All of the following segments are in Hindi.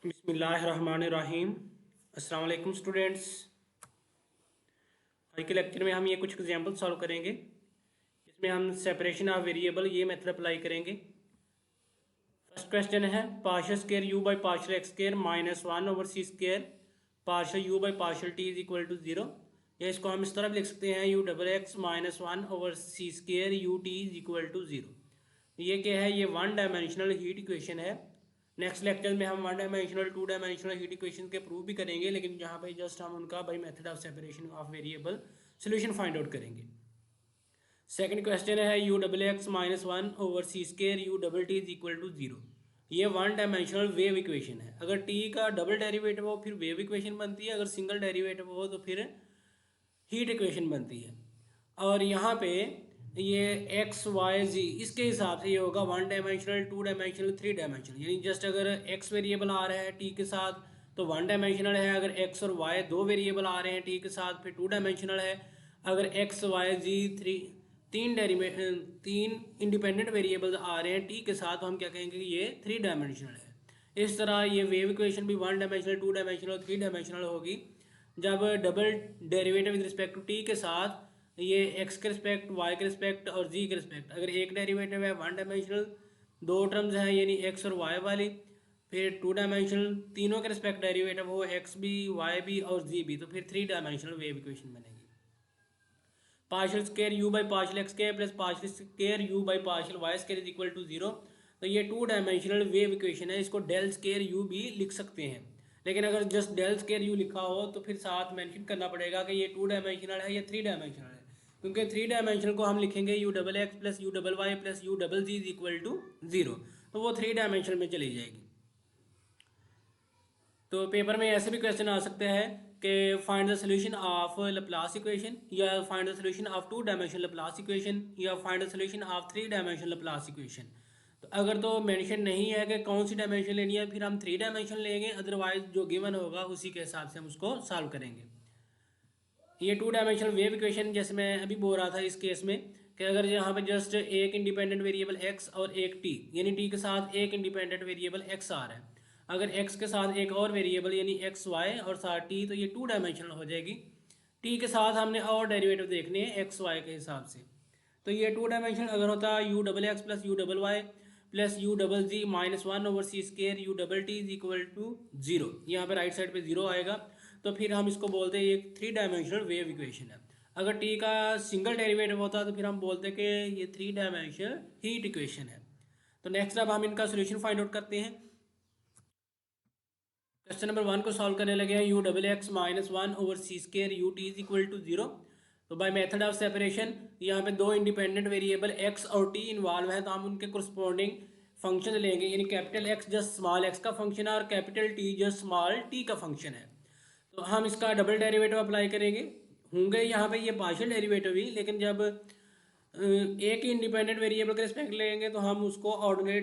बिस्मिल्लाहिर्रहमानिर्रहीम। अस्सलाम वालेकुम स्टूडेंट्स। आज के लेक्चर में हम ये कुछ एग्जांपल सॉल्व करेंगे। इसमें हम सेपरेशन ऑफ वेरिएबल ये मेथड अप्लाई करेंगे। फर्स्ट क्वेश्चन है partial square u by partial x square minus one over c square partial u by partial t is equal to zero. या इसको हम इस तरह भी लिख सकते हैं u double x minus one over c square u t is equal to zero. ये क्या है? ये वन डायमेंशनल हीट इक्वेशन है। नेक्स्ट लेक्चर में हम one dimensional two dimensional heat equation के प्रूव भी करेंगे, लेकिन यहाँ पे जस्ट हम उनका by method of separation of variable solution find out करेंगे। सेकंड क्वेश्चन है u double x minus one over c square u double t is equal to zero. ये वन डायमेंशनल वेव इक्वेशन है। अगर टी का डबल डेरिवेटिव हो फिर वेव इक्वेशन बनती है, अगर सिंगल डेरिवेटिव हो तो फिर हीट इक्वेशन बनती है। और यहाँ पे ये एक्स वाई जी इसके हिसाब से ये होगा one dimensional, two dimensional, three dimensional. यानी जस्ट अगर एक्स वेरिएबल आ रहा है टी के साथ तो वन डायमेंशनल है। अगर एक्स और वाई दो वेरिएबल आ रहे हैं टी के साथ फिर टू डायमेंशनल है। अगर एक्स वाई जी तीन इंडिपेंडेंट वेरिएबल्स आ रहे हैं टी के साथ तो हम क्या कहेंगे कि ये थ्री डायमेंशनल है। इस तरह ये वेव इक्वेशन भी one dimensional, two dimensional, three dimensional होगी जब double derivative with respect to t के साथ ये एक्स के रिस्पेक्ट, वाई के रिस्पेक्ट और जी के रिस्पेक्ट। अगर एक डेरिवेटिव है वन डायमेंशनल, दो टर्म्स हैं यानी एक्स और वाई वाली, फिर टू डायमेंशनल तीनों के रिस्पेक्ट डेरिवेटिव हो एक्स भी, वाई भी और जी भी, तो फिर थ्री डायमेंशनल वेव इक्वेशन बनेगी। Partial square u by partial x square plus partial square u by partial y square is equal to zero. तो ये टू डायमेंशनल वेव इक्वेशन है। इसको डेल स्क्वायर यू भी लिख सकते हैं, लेकिन अगर जस्ट डेल स्क्वायर यू लिखा हो तो फिर साथ मेंशन करना पड़ेगा कि ये टू डायमेंशनल है या थ्री डायमेंशनल है, क्योंकि थ्री डायमेंशनल को हम लिखेंगे u double x plus u double y plus u double z is equal to zero, तो वो थ्री डायमेंशनल में चली जाएगी। तो पेपर में ऐसे भी क्वेश्चन आ सकते हैं कि find the solution of Laplace equation, या find the solution of two dimensional Laplace equation, या find the solution of three dimensional Laplace equation. तो अगर तो मेंशन नहीं है कि कौन सी डायमेंशन लेनी है फिर हम थ्री डायमेंशन लेंगे, अदरवाइज जो गिवन होगा उसी के हिसाब से हम उसको सॉल्व करेंगे। ये टू डायमेंशनल वेव इक्वेशन जैसे मैं अभी बोल रहा था इस केस में कि अगर यहाँ पे जस्ट एक इंडिपेंडेंट वेरिएबल x और एक t, यानी t के साथ एक इंडिपेंडेंट वेरिएबल x आ रहा है, अगर x के साथ एक और वेरिएबल यानी एक्स वाई और साथ t, तो ये टू डायमेंशनल हो जाएगी। t के साथ हमने और डेरिवेटिव देखने हैं एक्स वाई के हिसाब से, तो ये टू डायमेंशनल अगर होता u double x plus u double y plus u double z minus one over c square u double t is equal to zero. यहाँ पे राइट साइड पे जीरो आएगा, तो फिर हम इसको बोलते हैं ये थ्री डायमेंशनल वेव इक्वेशन है। अगर टी का सिंगल डेरिवेटिव होता तो फिर हम बोलते कि ये थ्री डायमेंशनल हीट इक्वेशन है। तो नेक्स्ट अब हम इनका सोल्यूशन फाइंड आउट करते हैं। क्वेश्चन नंबर वन को सॉल्व करने लगे हैं u double x minus one over c square u t is equal to zero. तो बाय मेथड ऑफ सेपरेशन यहाँ पे दो इंडिपेंडेंट वेरिएबल एक्स और टी इन्वॉल्व है, तो हम उनके कोरस्पॉन्डिंग फंक्शन लेंगे, यानी capital x just small x का फंक्शन है और capital t just small t का फंक्शन है। तो हम इसका डबल डेरिवेटिव अप्लाई करेंगे। होंगे यहाँ पे ये पार्शियल डेरिवेटिव ही, लेकिन जब एक ही इंडिपेंडेंट वेरिएबल के रिस्पेक्ट लेंगे तो हम उसको ऑर्डिनरी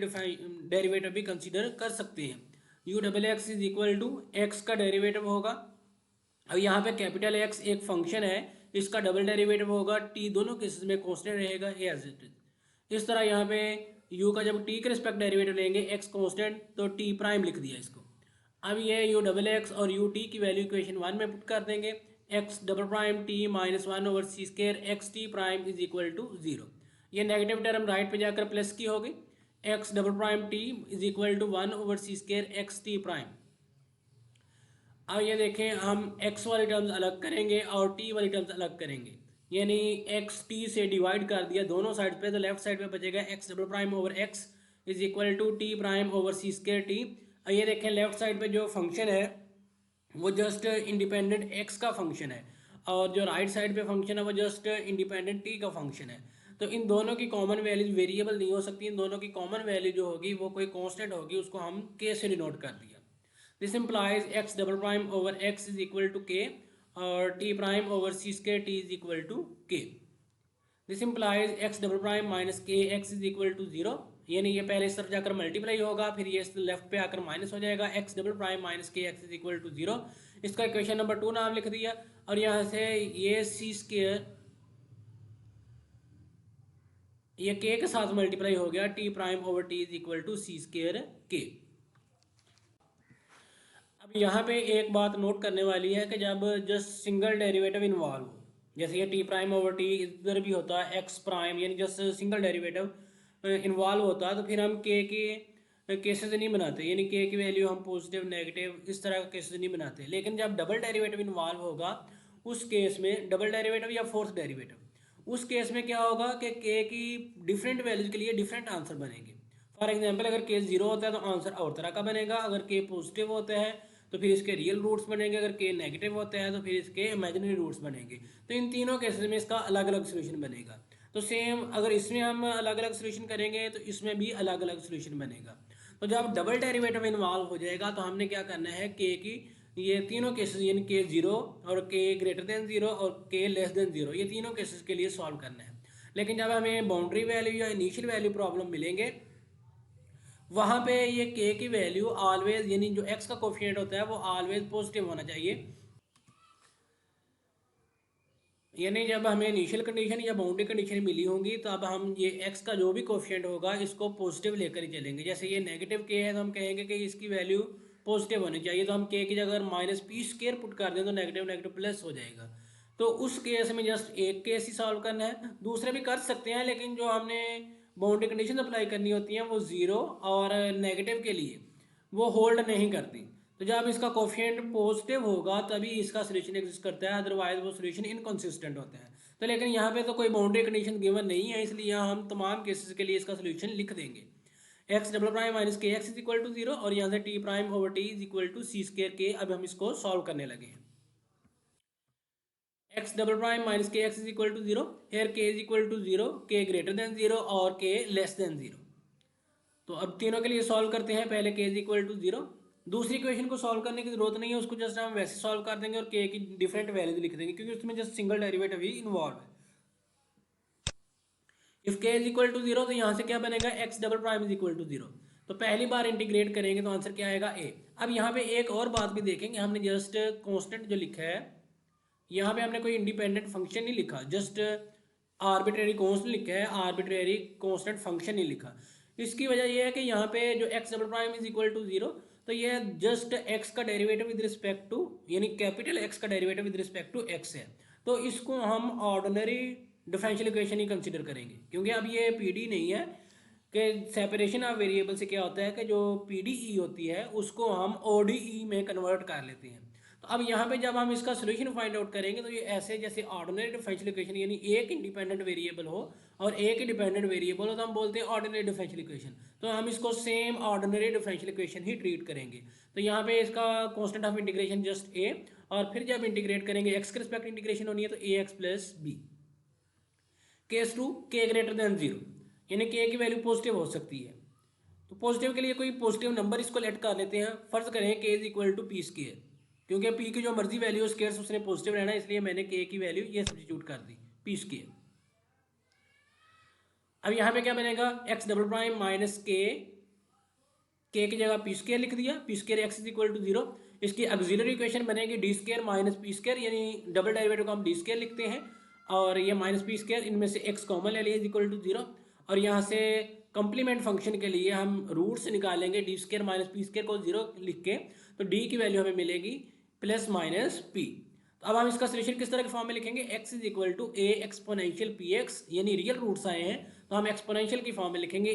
डेरिवेटिव भी कंसीडर कर सकते हैं। U double x is equal to x का डेरिवेटिव होगा। अब यहाँ पे कैपिटल एक्स एक फंक्शन है, इसका डबल डेरिवेटिव होगा टी, दोनों केसेस में कांस्टेंट रहेगा एज इट इज। इस तरह यहाँ पे यू का जब टी के रिस्पेक्ट डेरिवेटिव लेंगे एक्स कांस्टेंट तो टी प्राइम लिख दिया इसको। अब ये यू डबल एक्स और यू टी की वैल्यू इक्वेशन वन में पुट कर देंगे, x double prime t minus one over c square x t prime is equal to zero. ये नेगेटिव टर्म राइट पे जाकर प्लस की होगी, x double prime t is equal to one over c square x t prime. अब ये देखें हम x वाली टर्म्स अलग करेंगे और t वाली टर्म्स अलग करेंगे, यानी x t से डिवाइड कर दिया दोनों साइड पे, तो लेफ्ट साइड पे बचेगा x double prime over x is equal to t prime over c square t. ये देखें लेफ्ट साइड पे जो फंक्शन है वो जस्ट इंडिपेंडेंट x का फंक्शन है, और जो राइट साइड पे फंक्शन है वो जस्ट इंडिपेंडेंट t का फंक्शन है। तो इन दोनों की कॉमन वैल्यू वेरिएबल नहीं हो सकती, इन दोनों की कॉमन वैल्यू जो होगी वो कोई कांस्टेंट होगी, उसको हम k से डिनोट कर दिया। This implies x double prime over x is equal to k और t prime over c square t is equal to k. This implies x double prime minus k x is equal to 0, यानी ये पहले इस तरफ जाकर मल्टीप्लाई होगा फिर ये लेफ्ट पे आकर माइनस हो जाएगा, x double prime minus k x is equal to 0। इसका इक्वेशन नंबर 2 नाम लिख दिया, और यहाँ से ये c स्क्वायर ये k के साथ मल्टीप्लाई हो गया, t prime over t is equal to c square k। यहाँ पे एक बात नोट करने वाली है कि जब जस्ट सिंगल डेरिवेटिव इन्वॉल्व हो, जैसे ये टी प्राइम ओवर टी इधर भी होता है एक्स प्राइम, यानी जस्ट सिंगल डेरिवेटिव इन्वॉल्व होता है, तो फिर हम के केसेस नहीं बनाते, यानी के की वैल्यू हम पॉजिटिव नेगेटिव इस तरह का केसेस नहीं बनाते। लेकिन जब डबल डेरिवेटिव इन्वॉल्व होगा उस केस में, डबल डेरिवेटिव या फोर्थ डेरिवेटिव, उस केस में क्या होगा कि के की डिफरेंट वैल्यूज के लिए डिफरेंट आंसर बनेंगे। फॉर एग्जाम्पल अगर के जीरो होता है तो आंसर और तरह का बनेगा, अगर के पॉजिटिव होता है तो फिर इसके रियल रूट्स बनेंगे, अगर के नेगेटिव होते हैं तो फिर इसके इमेजिनरी रूट्स बनेंगे। तो इन तीनों केसेस में इसका अलग अलग सोल्यूशन बनेगा। तो सेम अगर इसमें हम अलग अलग सोल्यूशन करेंगे तो इसमें भी अलग अलग सोल्यूशन बनेगा। तो जब डबल डेरिवेटिव इन्वॉल्व हो जाएगा तो हमने क्या करना है, के की ये तीनों केसेस यानी के जीरो और के ग्रेटर देन जीरो और के लेस देन जीरो, ये तीनों केसेस के लिए सॉल्व करना है। लेकिन जब हमें बाउंड्री वैल्यू या इनिशियल वैल्यू प्रॉब्लम मिलेंगे वहाँ पे ये के की वैल्यू ऑलवेज, यानी जो एक्स का कोफिशिएंट होता है वो ऑलवेज पॉजिटिव होना चाहिए। यानी जब हमें इनिशियल कंडीशन या बाउंड्री कंडीशन मिली होंगी तो अब हम ये एक्स का जो भी कोफिशिएंट होगा इसको पॉजिटिव लेकर ही चलेंगे। जैसे ये नेगेटिव के है तो हम कहेंगे कि इसकी वैल्यू पॉजिटिव होनी चाहिए, तो हम के की जगह माइनस पी स्क्वायर पुट कर दें तो नेगेटिव नेगेटिव प्लस हो जाएगा। तो उस केस में जस्ट एक केस ही सॉल्व करना है, दूसरे भी कर सकते हैं, लेकिन जो हमने बाउंड्री कंडीशन अप्लाई करनी होती हैं वो ज़ीरो और नेगेटिव के लिए वो होल्ड नहीं करती। तो जब इसका कोफिशिएंट पॉजिटिव होगा तभी इसका सोल्यूशन एग्जिस्ट करता है, अदरवाइज वो सोल्यूशन इनकंसिस्टेंट होता है। तो लेकिन यहाँ पे तो कोई बाउंड्री कंडीशन गिवन नहीं है, इसलिए यहाँ हम तमाम केसेस के लिए इसका सोल्यूशन लिख देंगे। X double prime minus k x is equal to zero और यहाँ से t prime over t is equal to c square k. अब हम इसको सॉल्व करने लगे हैं। X double prime minus k x is equal to zero, here k is equal to zero, k greater than zero और के लेस देन जीरो। तो अब तीनों के लिए सॉल्व करते हैं। पहले के इज इक्वल टू जीरो, दूसरी इक्वेशन को सॉल्व करने की जरूरत नहीं है, उसको जस्ट हम वैसे सॉल्व कर देंगे और के की डिफरेंट वैल्यूज लिख देंगे क्योंकि उसमें जस्ट सिंगल डेरिवेटिव ही इन्वॉल्व है। If k is equal to zero तो यहाँ से क्या बनेगा, x double prime is equal to zero. तो पहली बार इंटीग्रेट करेंगे तो आंसर क्या आएगा, ए। अब यहाँ पे एक और बात भी देखेंगे, हमने जस्ट कॉन्स्टेंट जो लिखा है यहाँ पे हमने कोई इंडिपेंडेंट फंक्शन नहीं लिखा, जस्ट आर्बिट्रेरी कॉन्स्टेंट लिखा है, आर्बिट्रेरी कॉन्स्टेंट फंक्शन नहीं लिखा। इसकी वजह यह है कि यहाँ पे जो x double prime is equal to zero, तो ये जस्ट एक्स का डेरिवेटिव विद रिस्पेक्ट टू, यानी कैपिटल एक्स का derivative with respect to x है। तो इसको हम ऑर्डिनरी डिफरेंशियल इक्वेशन ही कंसिडर करेंगे, क्योंकि अब ये पीडी नहीं है कि सेपरेशन ऑफ वेरिएबल से क्या होता है कि जो पीडीई होती है उसको हम ओडीई में कन्वर्ट कर लेते हैं। तो अब यहाँ पे जब हम इसका सोल्यूशन फाइंड आउट करेंगे तो ये ऐसे जैसे ऑर्डिनरी डिफरेंशियल इक्वेशन, यानी एक इंडिपेंडेंट वेरिएबल हो और एक ही डिपेंडेंट वेरिएबल हो तो हम बोलते हैं ऑर्डिनरी डिफरेंशियल इक्वेशन। तो हम इसको सेम ऑर्डिनरी डिफरेंशियल इक्वेशन ही ट्रीट करेंगे। तो यहाँ पे इसका constant of integration just a, और फिर जब इंटीग्रेट करेंगे एक्स के रिस्पेक्ट इंटीग्रेशन होनी है तो a x plus b. Case two, k greater than zero, यानी के की वैल्यू पॉजिटिव हो सकती है। तो पॉजिटिव के लिए कोई पॉजिटिव नंबर इसको लेट कर लेते हैं। फर्ज करें k is equal to p square, क्योंकि पी की जो मर्जी वैल्यू स्क्वायर उसने पॉजिटिव रहना है, इसलिए मैंने के की वैल्यू ये सब्स्टिट्यूट कर दी पी स्क्वायर। अब यहाँ पे क्या बनेगा, एक्स डबल प्राइम माइनस के की जगह पी स्क्वायर लिख दिया, p square x is equal to zero. इसकी ऑक्सिलरी इक्वेशन बनेगी d square minus p square, यानी डबल डेरिवेटिव को हम डी स्क्वायर लिखते हैं और ये माइनस पी स्क्वायर, इनमें से एक्स कॉमन ले लिया इज इक्वल टू जीरो। और यहाँ से कंप्लीमेंट फंक्शन के लिए हम रूट्स निकालेंगे, D square minus p square को जीरो लिख के, तो डी की वैल्यू हमें मिलेगी प्लस माइनस पी। तो अब हम इसका सोल्यूशन किस तरह के फॉर्म में लिखेंगे, x is equal to a exponential p x, यानी रियल रूट्स आए हैं तो हम एक्सपोनेंशियल की फॉर्म में लिखेंगे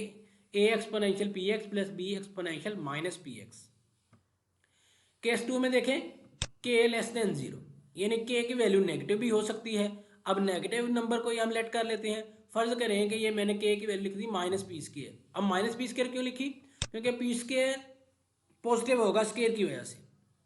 a exponential p x plus b exponential minus p x. Case two में देखें, के लेस देन जीरो, यानी के की वैल्यू नेगेटिव भी हो सकती है। अब नेगेटिव नंबर को हम लेट कर लेते हैं। फर्ज करें कि ये मैंने के की वैल्यू लिख दी माइनस पी स्क्वायर। अब माइनस पी स्क्वायर क्यों लिखी, क्योंकि पी स्क्वायर पॉजिटिव होगा स्क्वायर की वजह से,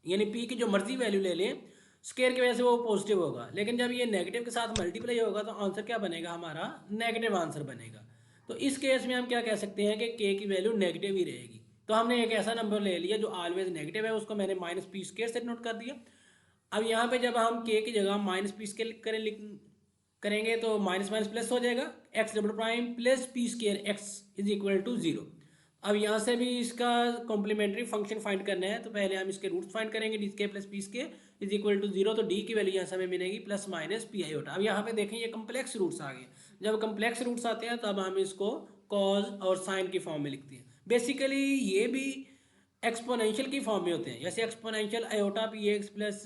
यानी पी की जो मर्जी वैल्यू ले लें स्क्वायर की वजह से वो पॉजिटिव होगा। लेकिन जब ये नेगेटिव के साथ मल्टीप्लाई होगा तो आंसर क्या बनेगा, हमारा नेगेटिव आंसर बनेगा। तो इस केस में हम क्या कह सकते हैं कि के की वैल्यू नेगेटिव ही रहेगी। तो हमने एक ऐसा नंबर ले लिया जो ऑलवेज नेगेटिव है, उसको मैंने माइनस पी स्क्वायर से नोट कर दिया। अब यहाँ पे जब हम के की जगह माइनस पी स्क्वायर करेंगे तो माइनस माइनस प्लस हो जाएगा, x double prime plus p square x is equal to zero. अब यहाँ से भी इसका कॉम्प्लीमेंट्री फंक्शन फाइंड करना है, तो पहले हम इसके रूट्स फाइंड करेंगे, d square plus p square is equal to zero. तो डी की वैल्यू यहाँ से हमें मिलेगी प्लस माइनस पी आई होता। अब यहाँ पे देखें ये कम्प्लेक्स रूट्स आ गए, जब कम्प्लेक्स रूट्स आते हैं तब हम इसको कॉज और साइन की फॉर्म में लिखते हैं। बेसिकली ये भी एक्सपोनेंशियल की फॉर्म में होते हैं, जैसे exponential iota p x plus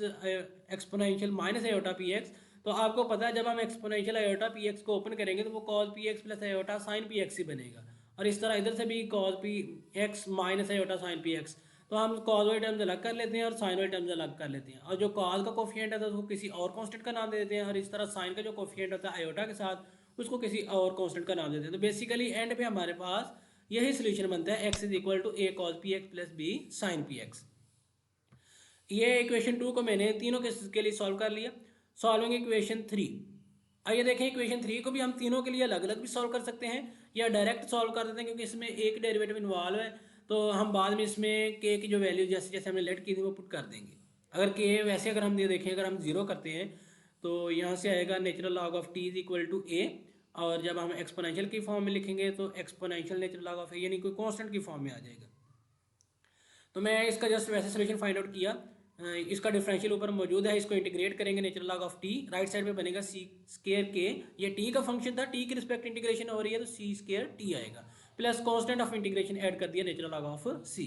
exponential minus iota p x. तो आपको पता है जब हम एक्सपोनेंशियल आयोटा पी एक्स को ओपन करेंगे तो वो cos p x plus iota sine p x ही बनेगा, और इस तरह इधर से भी cos p x minus iota sine p x. तो हम कॉस वाले टर्म्स अलग कर लेते हैं और साइन वाले टर्म्स अलग कर लेते हैं, और जो कॉस का कोफिशिएंट है तो उसको किसी और कांस्टेंट का नाम दे देते हैं, और इस तरह साइन का जो कोफिशिएंट होता है आयोटा के साथ उसको किसी और कांस्टेंट का नाम देते हैं। तो बेसिकली एंड पे हमारे पास यही सोल्यूशन बनता है, x is equal to a cos p x plus b sine p x. ये इक्वेशन 2 को मैंने तीनों केसेस के लिए सॉल्व कर लिया। सॉल्विंग इक्वेशन 3, आइए देखें इक्वेशन 3 को भी हम तीनों के लिए अलग अलग भी सॉल्व कर सकते हैं या डायरेक्ट सॉल्व कर देते हैं, क्योंकि इसमें एक डेरिवेटिव इन्वॉल्व है, तो हम बाद में इसमें के की जो वैल्यू जैसे जैसे हमने लेट की थी वो पुट कर देंगे। अगर के वैसे अगर हम ये देखें, अगर हम जीरो करते हैं तो यहाँ से आएगा natural log of t is equal to a, और जब हम एक्सपोनेंशियल की फॉर्म में लिखेंगे तो exponential natural log of a यानी कोई कॉन्स्टेंट की फॉर्म में आ जाएगा। तो मैं इसका जस्ट वैसे सोल्यूशन फाइंड आउट किया, इसका डिफरेंशियल ऊपर मौजूद है, इसको इंटीग्रेट करेंगे natural log of T, right side पे बनेगा सी स्केयर के, ये टी का फंक्शन था, टी के रिस्पेक्ट इंटीग्रेशन हो रही है तो सी स्केयर टी आएगा, plus constant of integration add कर दिया नेचुरल लॉग ऑफ सी।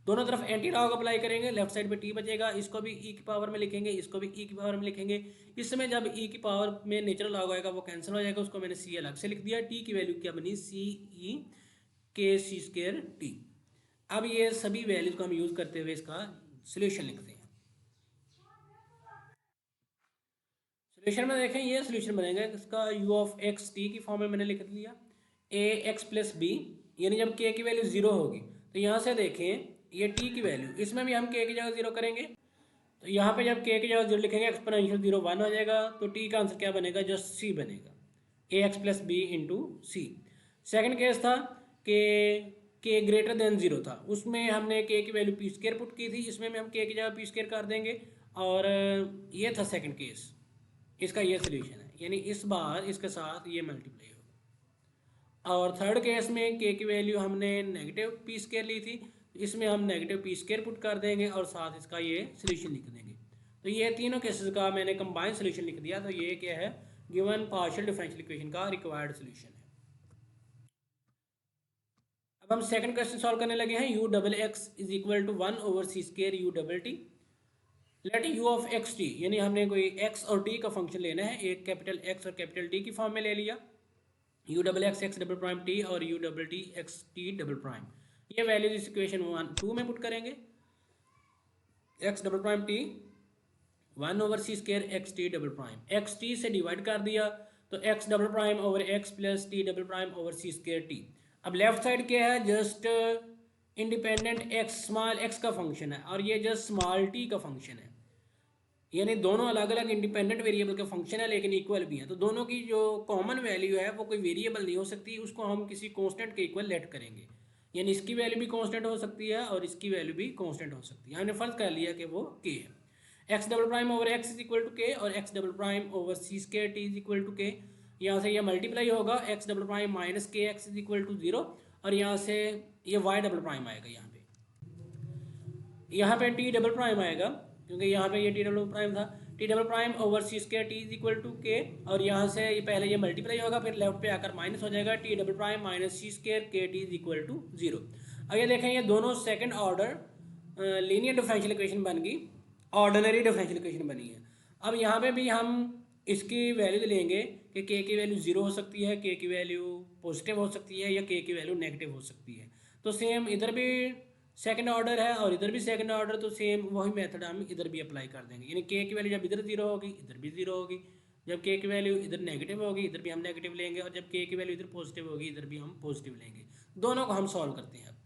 दोनों तरफ एंटी लॉग अप्लाई करेंगे, लेफ्ट साइड पे टी बचेगा, इसको भी ई की पावर में लिखेंगे, इसको भी ई की पावर में लिखेंगे। इसमें जब ई की पावर में नेचुरल लॉग आएगा वो कैंसिल हो जाएगा, उसको मैंने सी अलग से लिख दिया। टी की वैल्यू क्या बनी, सी ई के सी स्केयर टी। अब ये सभी वैल्यूज को हम यूज करते हुए इसका सोल्यूशन लिखते हैं। सोल्यूशन में देखें ये सोल्यूशन बनेगा, इसका यू ऑफ एक्स टी की फॉर्म में मैंने लिख दिया, ए एक्स प्लस बी, यानी जब के की वैल्यू जीरो होगी तो यहाँ से देखें ये टी की वैल्यू, इसमें भी हम के की जगह जीरो करेंगे, तो यहाँ पे जब के की जगह जीरो लिखेंगे एक्सपोनेंशियल जीरो वन हो जाएगा, तो टी का आंसर क्या बनेगा, जस्ट सी बनेगा, ए एक्स प्लस बी इंटू सी। सेकेंड केस था के ग्रेटर देन जीरो था, उसमें हमने के की वैल्यू पी स्केयर पुट की थी, इसमें भी हम के की जगह पी स्केयर कर देंगे, और ये था सेकंड केस, इसका ये सोल्यूशन है, यानी इस बार इसके साथ ये मल्टीप्लाई होगा। और थर्ड केस में के की वैल्यू हमने नेगेटिव पी स्केयर ली थी, इसमें हम नेगेटिव पी स्केयर पुट कर देंगे और साथ इसका ये सोल्यूशन लिख देंगे। तो ये तीनों केसेस का मैंने कंबाइन सोल्यूशन लिख दिया, तो ये क्या है, गिवन पार्शियल डिफरेंशियल इक्वेशन का रिक्वायर्ड सोल्यूशन है। अब हम सेकंड क्वेश्चन सॉल्व करने लगे हैं, u double x is equal to 1 over c square u double t. Let u of x t, यानी हमने कोई एक्स और टी का फंक्शन लेना है, एक कैपिटल एक्स और कैपिटल टी की फॉर्म में ले लिया, u double x x double prime t और u double t x t double prime. ये वैल्यूज इस इक्वेशन 1 2 में पुट करेंगे, x double prime t 1 over c square x t double prime, x t से डिवाइड कर दिया तो x double prime over x plus t double prime over c square T. अब लेफ्ट साइड क्या है, just independent x small x का फंक्शन है और ये जस्ट स्मॉल टी का फंक्शन है, यानी दोनों अलग अलग इंडिपेंडेंट वेरिएबल का फंक्शन है लेकिन इक्वल भी है, तो दोनों की जो कॉमन वैल्यू है वो कोई वेरिएबल नहीं हो सकती, उसको हम किसी कांस्टेंट के इक्वल लेट करेंगे, यानी इसकी वैल्यू भी कांस्टेंट हो सकती है और इसकी वैल्यू भी कांस्टेंट हो सकती है। हमने फर्ज कर लिया कि वो के है, x double prime over x is equal to k और x double prime over c square t is equal to k. यहाँ से ये मल्टीप्लाई होगा, x double prime minus k x is equal to 0, और यहाँ से ये वाई डबल प्राइम आएगा, यहाँ पे टी डबल प्राइम आएगा क्योंकि यहाँ पे ये टी डबल प्राइम था, t double prime over c square t is equal to k, और यहाँ से ये पहले ये मल्टीप्लाई होगा फिर लेफ्ट पे आकर माइनस हो जाएगा, टी डबल प्राइम माइनस सी स्केयर के टी इज इक्वल टू 0। अब ये देखें ये दोनों second order linear differential equation बन गई, ऑर्डिनरी डिफरेंशियल इक्वेशन बनी है। अब यहाँ पे भी हम इसकी वैल्यू लेंगे कि के की वैल्यू 0 हो सकती है, के की वैल्यू पॉजिटिव हो सकती है या के की वैल्यू नेगेटिव हो सकती है, तो सेम इधर भी सेकंड ऑर्डर है और इधर भी सेकंड ऑर्डर, तो सेम वही मेथड हम इधर भी अप्लाई कर देंगे, यानी के की वैल्यू जब इधर 0 होगी इधर भी 0 होगी, जब के की वैल्यू इधर नेगेटिव होगी इधर भी हम नेगेटिव लेंगे, और जब के की वैल्यू इधर पॉजिटिव होगी इधर भी हम पॉजिटिव लेंगे। दोनों को हम सॉल्व करते हैं।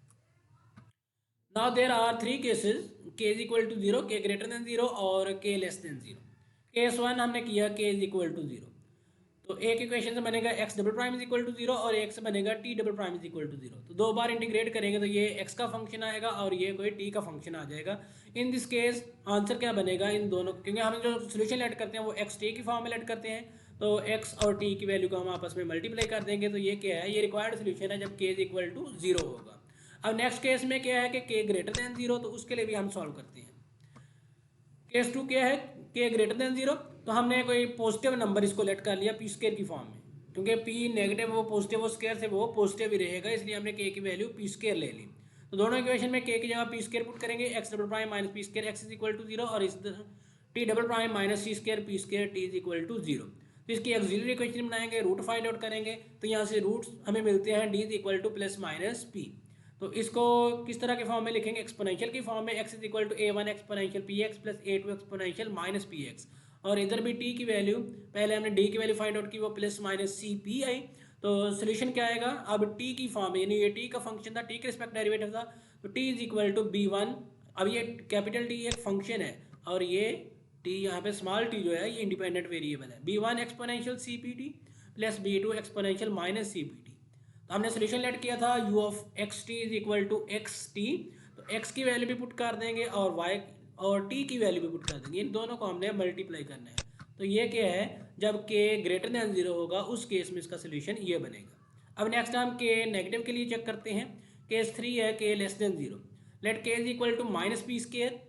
नाउ देयर आर 3 केसेस, के इज इक्वल टू 0, के ग्रेटर देन 0 और के लेस देन 0। केस 1 हमने किया के इज इक्वल टू 0, तो एक इक्वेशन से बनेगा x double prime is equal to 0 और एक से बनेगा t double prime is equal to 0, तो दो बार इंटीग्रेट करेंगे तो ये एक्स का फंक्शन आएगा और ये कोई टी का फंक्शन आ जाएगा। इन दिस केस आंसर क्या बनेगा इन दोनों, क्योंकि हम जो सोल्यूशन लेट करते हैं वो एक्स टी की फॉर्म में लेट करते हैं, तो एक्स और टी की वैल्यू को हम आपस में मल्टीप्लाई कर देंगे, तो ये क्या है, ये रिक्वायर्ड सोल्यूशन है जब के इज इक्वल टू 0 होगा। अब नेक्स्ट केस में क्या है कि के ग्रेटर देन 0, तो उसके लिए भी हम सॉल्व करते हैं। केस 2 क्या है, के ग्रेटर देन 0, तो हमने कोई पॉजिटिव नंबर इसको लेट कर लिया पी स्केयर की फॉर्म में, क्योंकि पी नेगेटिव वो पॉजिटिव वो स्केयर से वो पॉजिटिव ही रहेगा, इसलिए हमने के की वैल्यू पी स्केयर ले ली। तो दोनों इक्वेशन में के की जगह पी स्क्वायर पुट करेंगे, x double prime minus p square x is equal to 0 और इस t double prime minus c square p square t is equal to 0। तो इसकी ऑक्सिलरी इक्वेशन बनाएंगे, रूट फाइंड आउट करेंगे, तो यहाँ से रूट्स हमें मिलते हैं d is equal to plus minus p. तो इसको किस तरह के फॉर्म में लिखेंगे, एक्सपोनेंशियल की फॉर्म में, x is equal to a one exponential p x plus a two exponential minus p x, और इधर भी टी की वैल्यू, पहले हमने डी की वैल्यू फाइंड आउट की, वो plus minus c p i. तो सोल्यूशन क्या आएगा, अब टी की फॉर्म में, यानी ये टी का फंक्शन था, टी के रिस्पेक्ट डेरिवेटिव था, तो t is equal to b one. अब ये कैपिटल टी एक फंक्शन है और ये टी यहाँ पे स्मॉल टी जो है ये इंडिपेंडेंट वेरिएबल है, b one exponential c p t plus b two exponential minus c p t. तो हमने सोल्यूशन लेट किया था u of x t is equal to x t, तो एक्स की वैल्यू भी पुट कर देंगे और वाई और टी की वैल्यू भी पुट कर देंगे, इन दोनों को हमने मल्टीप्लाई करना है। तो ये क्या है, जब के ग्रेटर दैन 0 होगा उस केस में इसका सोल्यूशन ये बनेगा। अब नेक्स्ट हम के नेगेटिव के लिए चेक करते हैं। केस 3 है k less than 0, let k is equal to minus p square,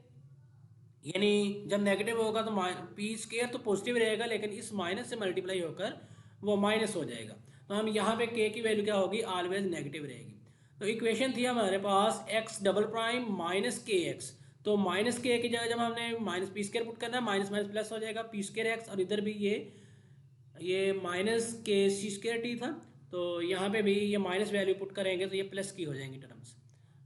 यानी जब नेगेटिव होगा तो पी स्क्वायर तो पॉजिटिव रहेगा लेकिन इस माइनस से मल्टीप्लाई होकर वो माइनस हो जाएगा। तो हम यहाँ पे के की वैल्यू क्या होगी, ऑलवेज नेगेटिव रहेगी। तो इक्वेशन थी हमारे पास x double prime minus k x, तो माइनस के की जगह जब हमने माइनस पी स्क्वायर पुट करना है, माइनस माइनस प्लस हो जाएगा पी स्क्वायर एक्स, और इधर भी ये माइनस के सी स्क्वायर टी था, तो यहाँ पे भी ये माइनस वैल्यू पुट करेंगे तो ये प्लस की हो जाएंगी टर्म्स।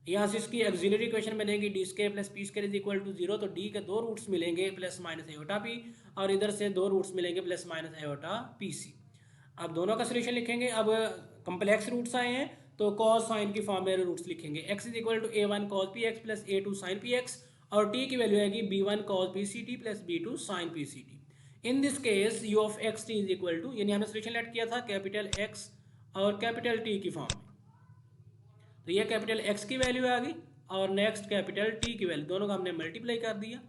यहाँ से इसकी ऑक्सिलरी इक्वेशन बनेगी d square plus p square is equal to 0, तो डी के दो रूट्स मिलेंगे प्लस माइनस एओटा पी, और इधर से दो रूट्स मिलेंगे plus minus iota p c. अब दोनों का सोल्यूशन लिखेंगे। अब कम्प्लेक्स रूट्स आए हैं तो कॉस साइन की फॉर्म में रूट्स लिखेंगे, x is equal to a one cos p x plus a two sine p x, और टी की वैल्यू आएगी b one cos p c t plus b two sine p c t. In this case u of x t is equal to, यानी हमने सोल्यूशन लेट किया था कैपिटल एक्स और कैपिटल टी की फॉर्म में, तो ये कैपिटल एक्स की वैल्यू आ गई और नेक्स्ट कैपिटल टी की वैल्यू, दोनों का हमने मल्टीप्लाई कर दिया।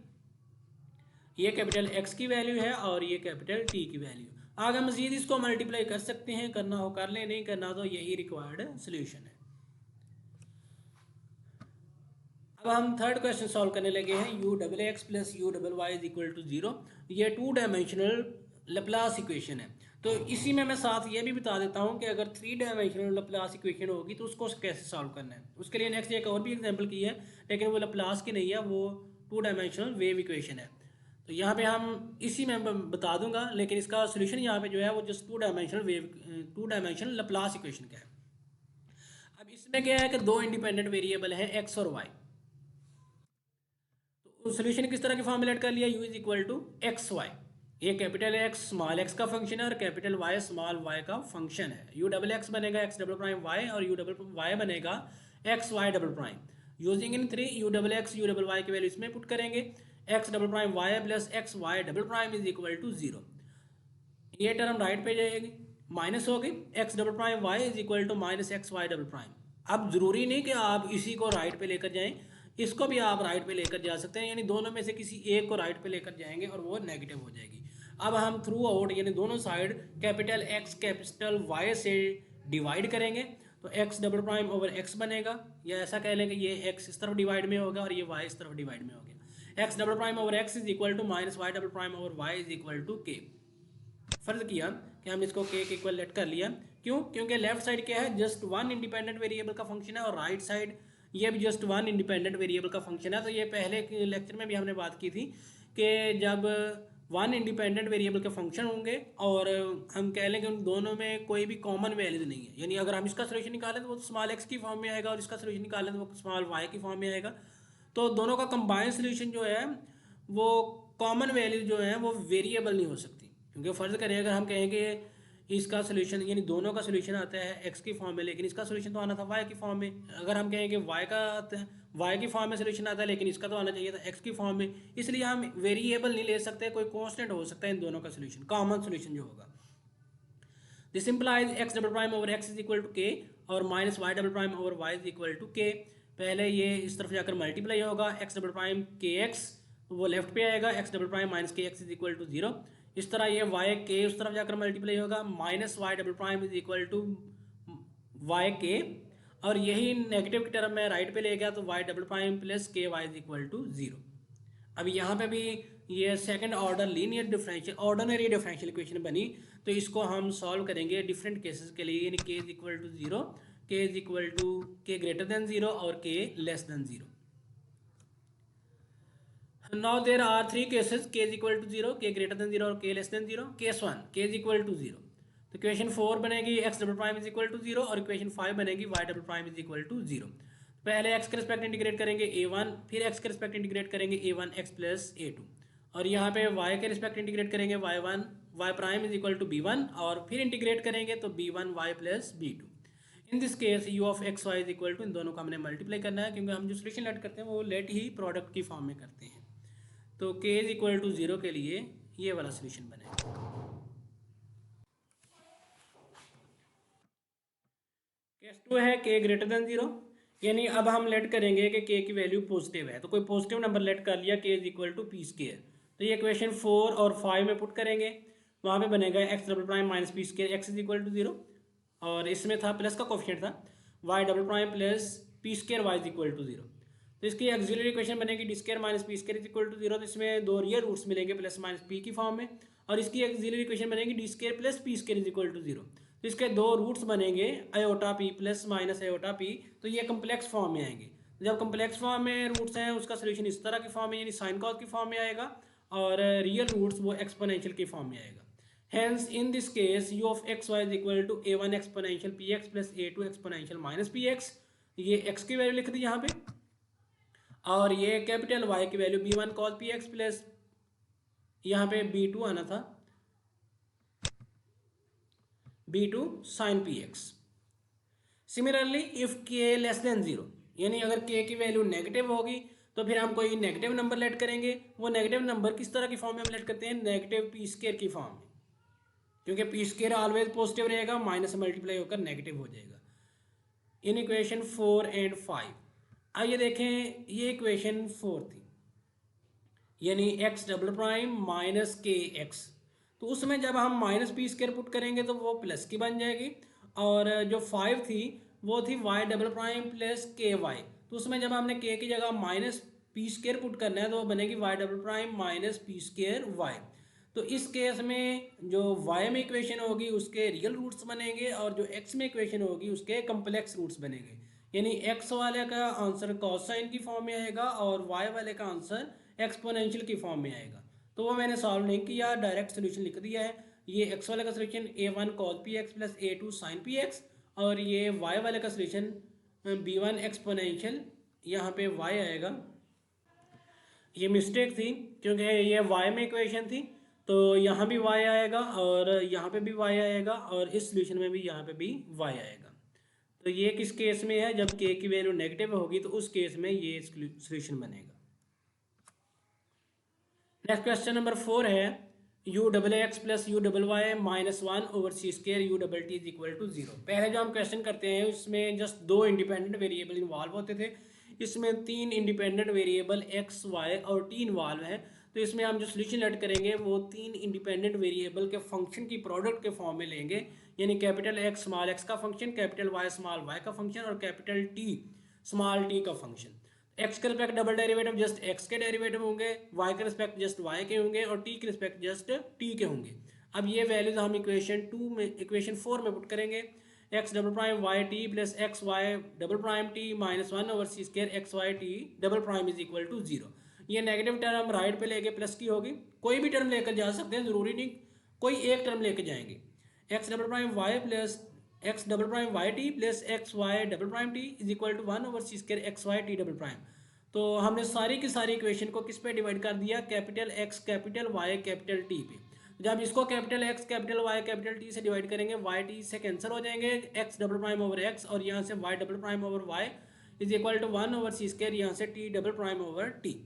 ये कैपिटल एक्स की वैल्यू है और ये कैपिटल टी की वैल्यू। आगे मजीद इसको मल्टीप्लाई कर सकते हैं, करना हो कर लें, नहीं करना तो यही रिक्वायर्ड सोल्यूशन है। अब हम थर्ड क्वेश्चन सॉल्व करने लगे हैं, u double x plus u double y is equal to 0। ये 2 डायमेंशनल लैप्लास इक्वेशन है। तो इसी में मैं साथ ये भी बता देता हूँ कि अगर 3 डायमेंशनल लैप्लास इक्वेशन होगी तो उसको कैसे सॉल्व करना है। उसके लिए नेक्स्ट एक और भी एग्जांपल की है, लेकिन वो लैप्लास की नहीं है, वो 2 डायमेंशनल वेव इक्वेशन है। तो यहाँ पे हम इसी में बता दूंगा, लेकिन इसका सोल्यूशन यहाँ पे जो है वो जस्ट 2 डायमेंशनल लैप्लास इक्वेशन का है। अब इसमें क्या है कि दो इंडिपेंडेंट वेरिएबल हैं एक्स और वाई। तो सोल्यूशन किस तरह के फॉर्मूलेट कर लिया, u is equal to x y, ये कैपिटल एक्स स्मॉल एक्स का फंक्शन है और कैपिटल वाई स्मॉल वाई का फंक्शन है। यू डबल एक्स बनेगा एक्स डबल प्राइम वाई और यू डबल वाई बनेगा x y double prime. Using इन 3 u double x u double y की वैल्यू इसमें पुट करेंगे, x double prime y plus x y double prime is equal to 0। ये टर्म राइट पे जाएगी, माइनस होगी, x double prime y is equal to minus x y double prime. अब ज़रूरी नहीं कि आप इसी को राइट पे लेकर जाएं, इसको भी आप राइट पे लेकर जा सकते हैं, यानी दोनों में से किसी एक को राइट पे लेकर जाएंगे और वो नेगेटिव हो जाएगी। अब हम थ्रू आउट यानी दोनों side capital x capital Y से डिवाइड करेंगे, तो x double prime over x बनेगा, या ऐसा कह लें कि ये एक्स इस तरफ डिवाइड में होगा और ये वाई इस तरफ डिवाइड में हो गया। X double prime over x is equal to minus y double prime over y is equal to k. फर्ज किया कि हम इसको के इक्वल लेट कर लिया, क्यों, क्योंकि लेफ्ट साइड क्या है, जस्ट वन इंडिपेंडेंट वेरिएबल का फंक्शन है और राइट साइड ये भी जस्ट वन इंडिपेंडेंट वेरिएबल का फंक्शन है। तो ये पहले लेक्चर में भी हमने बात की थी कि जब वन इंडिपेंडेंट वेरिएबल के फंक्शन होंगे और हम कह लें कि उन दोनों में कोई भी कॉमन वैल्यू नहीं है, यानी अगर हम इसका सोल्यूशन निकालें तो वो स्मॉल एक्स की फॉर्म में आएगा और इसका सोल्यूशन निकालें तो वो स्मॉल वाई की फॉर्म में आएगा। तो दोनों का कंबाइंड सोल्यूशन जो है वो कॉमन वैल्यू जो है वो वेरिएबल नहीं हो सकती, क्योंकि फ़र्ज़ करें अगर हम कहें कि इसका सोल्यूशन यानी दोनों का सोल्यूशन आता है एक्स की फॉर्म में, लेकिन इसका सोल्यूशन तो आना था वाई की फॉर्म में। अगर हम कहें कि वाई का आता है वाई की फॉर्म में सोल्यूशन आता है, लेकिन इसका तो आना चाहिए था एक्स की फॉर्म में, इसलिए हम वेरिएबल नहीं ले सकते, कोई कांस्टेंट हो सकता है इन दोनों का सोल्यूशन, कॉमन सोल्यूशन जो होगा। This implies x double prime over x is equal to k और minus y double prime over y is equal to k. पहले ये इस तरफ जाकर मल्टीप्लाई होगा, x double prime k x वो लेफ्ट पे आएगा, x double prime minus k x is equal to 0। इस तरह ये वाई के उस तरफ जाकर मल्टीप्लाई होगा, minus y double prime is equal to y k, और यही नेगेटिव की टर्म में राइट पे ले गया तो वाई डबल प्राइम प्लस के वाई इज इक्वल टू 0। अब यहाँ पे भी ये second order linear differential ordinary differential equation बनी, तो इसको हम सॉल्व करेंगे डिफरेंट केसेस के लिए, यानी के इज इक्वल टू 0, के is equal to k greater then 0 और k less than 0. Now there are three cases: k is equal to 0, k greater than 0 और k less than 0. Case 1, k is equal to 0. तो इक्वेशन 4 बनेगी x double prime is equal to 0 और इक्वेशन 5 बनेगी y double prime is equal to 0. पहले x के रिस्पेक्ट इंटीग्रेट करेंगे a1, फिर x के रिस्पेक्ट इंटीग्रेट करेंगे a1 x प्लस a2, और यहाँ पे y के रिस्पेक्ट इंटीग्रेट करेंगे y1 y prime is equal to b1 और फिर इंटीग्रेट करेंगे तो b1 y plus b2. In this case u of x y is equal to, इन दोनों को हमने मल्टीप्लाई करना है क्योंकि हम जो सोल्यूशन लेट करते हैं वो लेट ही प्रोडक्ट की फॉर्म में करते हैं. तो k इज इक्वल टू 0 के लिए ये वाला सोल्यूशन बनेगा. केस 2 है k ग्रेटर देन 0, यानी अब हम लेट करेंगे कि k की वैल्यू पॉजिटिव है. तो कोई पॉजिटिव नंबर लेट कर लिया, k is equal to p square. तो ये इक्वेशन 4 और 5 में पुट करेंगे, वहाँ पे बनेगा x double prime minus p square x is equal to 0, और इसमें था प्लस का कोफिशिएंट था y double prime plus p square y is equal to 0. तो इसकी एक्सिलरी इक्वेशन बनेगी d square minus p square is equal to 0. तो इसमें दो रियल रूट्स मिलेंगे प्लस माइनस पी की फॉर्म में, और इसकी एक्सिलरी इक्वेशन बनेगी d square plus p square is equal to 0. तो इसके दो रूट्स बनेंगे iota P plus minus iota P, तो ये कम्प्लेक्स फॉर्म में आएंगे. जब कम्प्लेक्स फॉर्म में रूट्स हैं उसका सोल्यूशन इस तरह की फॉर्म में यानी साइन कॉस की फॉर्म में आएगा, और रियल रूट्स वो एक्सपोनेंशियल की फॉर्म में आएगा. Hence in this case u of x y is equal to a1 exponential px plus a2 exponential minus px. ये x की वैल्यू लिख दी यहाँ पे, और ये कैपिटल y की value b1 cos px plus यहाँ पे b2 आना था b2 sin px. Similarly if k less than 0, यानी अगर k की वैल्यू नेगेटिव होगी तो फिर हम कोई नेगेटिव नंबर लेट करेंगे. वो नेगेटिव नंबर किस तरह की फॉर्म में हम लेट करते हैं? नेगेटिव पी स्केयर की फॉर्म में, क्योंकि पी स्केयर ऑलवेज पॉजिटिव रहेगा, माइनस से मल्टीप्लाई होकर नेगेटिव हो जाएगा. इन इक्वेशन 4 एंड 5 आइए देखें. ये इक्वेशन 4 थी, यानी x double prime minus k x, तो उसमें जब हम माइनस पी स्केयर पुट करेंगे तो वो प्लस की बन जाएगी, और जो 5 थी वो थी y डबल प्राइम प्लस के वाई. तो उसमें जब हमने k की जगह माइनस पी स्केयर पुट करना है तो वो बनेगी y double prime minus p square y. तो इस केस में जो y में इक्वेशन होगी उसके रियल रूट्स बनेंगे, और जो x में इक्वेशन होगी उसके कम्प्लेक्स रूट्स बनेंगे. यानी x वाले का आंसर कॉस साइन की फॉर्म में आएगा और y वाले का आंसर एक्सपोनेंशियल की फॉर्म में आएगा. तो वो मैंने सॉल्व नहीं किया, डायरेक्ट सोल्यूशन लिख दिया है. ये x वाले का solution a1 cos px plus a2 sin px, और ये y वाले का सोल्यूशन b1 एक्सपोनेंशियल, यहाँ पे y आएगा. ये मिस्टेक थी क्योंकि ये y में इक्वेशन थी, तो यहाँ भी y आएगा और यहाँ पे भी y आएगा, और इस सोल्यूशन में भी यहाँ पे भी y आएगा. तो ये किस केस में है? जब k की वैल्यू नेगेटिव होगी तो उस केस में ये सोल्यूशन बनेगा. नेक्स्ट क्वेश्चन नंबर 4 है u double x plus u double y minus 1 over c square u double t is equal to 0. पहले जो हम क्वेश्चन करते हैं उसमें जस्ट दो इंडिपेंडेंट वेरिएबल इन्वॉल्व होते थे, इसमें तीन इंडिपेंडेंट वेरिएबल x, y और t इन्वॉल्व हैं. तो इसमें हम जो सोल्यूशन लेट करेंगे वो तीन इंडिपेंडेंट वेरिएबल के फंक्शन की प्रोडक्ट के फॉर्म में लेंगे, यानी कैपिटल x स्मॉल x का function, capital Y small y का फंक्शन और कैपिटल T स्मॉल t का फंक्शन. x के respect double derivative just x के डेरिवेटिव होंगे, y के रिस्पेक्ट जस्ट y के होंगे और t के रिस्पेक्ट जस्ट t के होंगे. अब ये वैल्यूज हम इक्वेशन 4 में पुट करेंगे. x double prime y t plus x y double prime t minus 1 over c square x y t double prime is equal to 0. ये नेगेटिव टर्म राइट पे लेके प्लस की होगी, कोई भी टर्म लेकर जा सकते हैं, ज़रूरी नहीं कोई एक टर्म लेके जाएंगे. X double prime y plus x double prime y t plus x y double prime t is equal to 1 over c square x y t double prime. तो हमने सारी की सारी इक्वेशन को किस पे डिवाइड कर दिया? Capital x capital Y capital T पे. जब इसको capital x capital Y capital T से डिवाइड करेंगे, वाई टी से कैंसिल हो जाएंगे, x double prime over x और यहाँ से y double prime over y is equal to 1 over c square, यहाँ से t double prime over t.